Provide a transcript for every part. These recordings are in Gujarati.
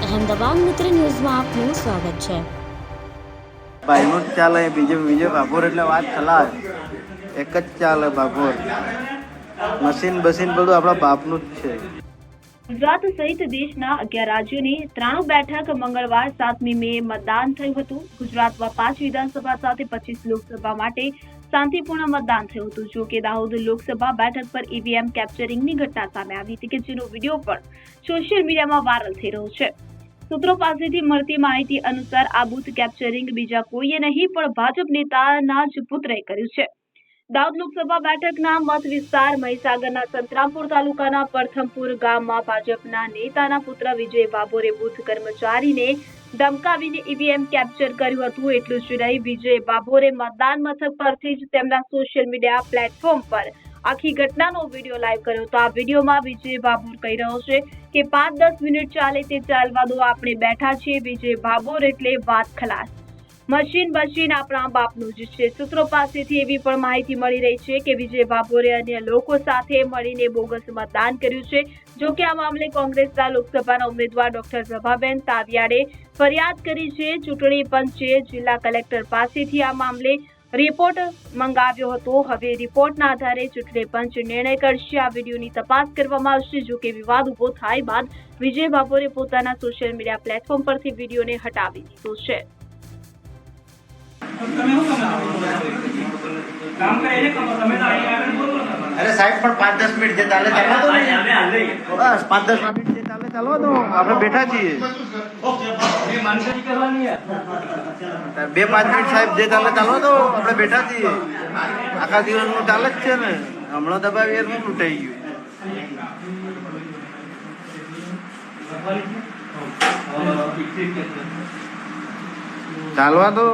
અહેમદાબાદ મિત્ર ન્યૂઝમાં આપનું સ્વાગત છે। ભાઈનું જ ચાલે, બીજો ભાભોર એટલે વાત ખલાસ, એક જ ચાલે ભાભોર, મશીન બધું આપણા બાપનું જ છે। ગુજરાત સહિત દેશના 11 રાજ્યોની 93 બેઠક મંગળવાર 7મી મે મતદાન થયું હતું। ગુજરાતમાં 5 વિધાનસભા સાથે 25 લોકસભા માટે શાંતિપૂર્ણ મતદાન થયું હતું। જો કે દાહોદ લોકસભા બેઠક પર ઈવીએમ કેપ્ચરિંગની ઘટના સામે આવી હતી કે જેનો વિડીયો પણ સોશિયલ મીડિયામાં વાયરલ થઈ રહ્યો છે। સૂત્રો પાસેથી મળતી માહિતી અનુસાર આ બૂથ કેપ્ચરિંગ બીજા કોઈએ નહીં પણ ભાજપ નેતાના જ પુત્રએ કર્યું છે। દાહોદ લોકસભા બેઠકના મત વિસ્તાર મહીસાગરના સંતરામપુર તાલુકાના પ્રથમપુર ગામમાં ભાજપના નેતાના પુત્ર વિજય બાબોરે બૂથ કર્મચારીને ધમકાવીને ઈવીએમ કેપ્ચર કર્યું હતું। એટલું જ નહીં, વિજય બાબોરે મતદાન મથક પરથી જ તેમના સોશિયલ મીડિયા પ્લેટફોર્મ પર આખી ઘટનાનો વિડીયો લાઈવ કર્યો હતો। આ વિડીયોમાં વિજય બાબોર કહી રહ્યો છે કે 5-10 મિનિટ ચાલે તે ચાલવા દો, આપણે બેઠા છીએ। વિજય બાબોર એટલે વાત ખલાસ, મશીન આપણા બાપનું જ છે। સૂત્રો પાસેથી એવી પણ માહિતી મળી રહી છે કે વિજય બાબોરે અન્ય લોકો સાથે મળીને બોગસ મતદાન કર્યું છે। જો કે આ મામલે કોંગ્રેસના લોકસભાના ઉમેદવાર ડોક્ટર પ્રભાબેન તાવિયાડે ફરિયાદ કરી છે। ચૂંટણી પંચે જિલ્લા કલેક્ટર પાસેથી આ મામલે રિપોર્ટ મંગાવ્યો હતો। હવે રિપોર્ટના આધારે ચૂંટણી પંચ નિર્ણય કરશે। આ વિડીયોની તપાસ કરવામાં આવશે। જો કે વિવાદ ઉભો થાય બાદ વિજય બાબોરે પોતાના સોશિયલ મીડિયા પ્લેટફોર્મ પરથી વિડીયોને હટાવી દીધો છે। અરે સાહેબ પણ 5-10 મિનિટ જે ચાલે ચાલવા દો ને, બસ 5-10 મિનિટ જે ચાલે ચાલવા દો, આપણે બેઠા છીએ। 2-5 મિનિટ સાહેબ જે ચાલે ચાલવા દો, આપણે બેઠા છીએ। આખા દિવસનું ચાલે જ છે ને, હમણાં દબાવી એનું લૂંટાઈ ગયું। ચાલવા દો,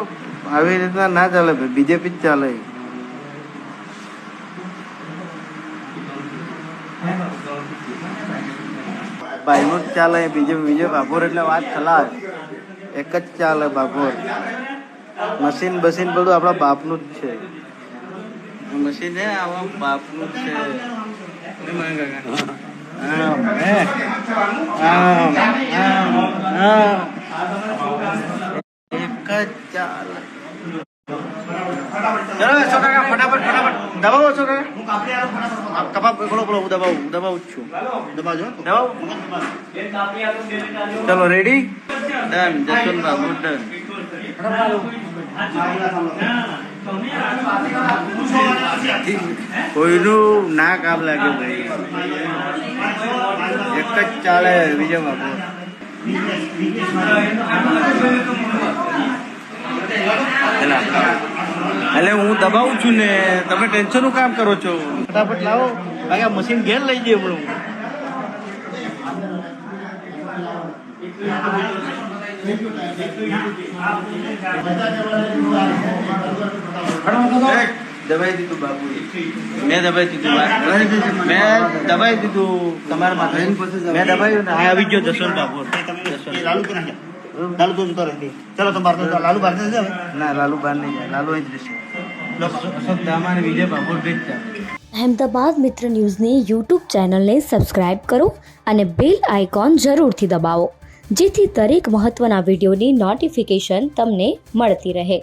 આવી રીતના ના ચાલે, બીજેપી જ ચાલે। ભાઈનું જ ચાલે, બીજો ભાભોર એટલે વાત ખલાસ, એક જ ચાલે ભાભોર, મશીન બધું આપણા બાપનું જ છે। મશીન હે આવા બાપનું જ છે। એક જ ચાલે। ચલો 100 ટકા ફટાફટ દબાવો 100 ટકા કપાપ બોલો દબાવું જ છું, દબાવજો ચલો ready done Jaswant Babu done. કોઈનું ના કામ લાગે ભાઈ, એક જ ચાલે વિજય બાબુ। એટલે હું દબાવું છું ને, તમે ટેન્શન નું કામ કરો છો, ફટાફટ લાવો, બાકી આ મશીન ઘેર લઈ જઈએ હમણાં। દબાઈ દીધું બાબુ, મેં દબાઈ દીધું, તમારા માથે મેં દબાવ્યું ને, આવી ગયો જસવંત બાબુ। લાલુ તો રહે, ચલો તમે બહાર લાલુ બહાર જશે? ના લાલુ બહાર નહીં જાય, લાલુ અહીં જ રહેશે। અમારે વિજય બાબુ જ ચાલે। અહેમદાબાદ મિત્ર ન્યૂઝની યુટ્યુબ ચેનલને સબસ્ક્રાઇબ કરો અને બેલ આઇકોન જરૂરથી દબાવો, જેથી દરેક મહત્વના વિડીયોની નોટિફિકેશન તમને મળતી રહે।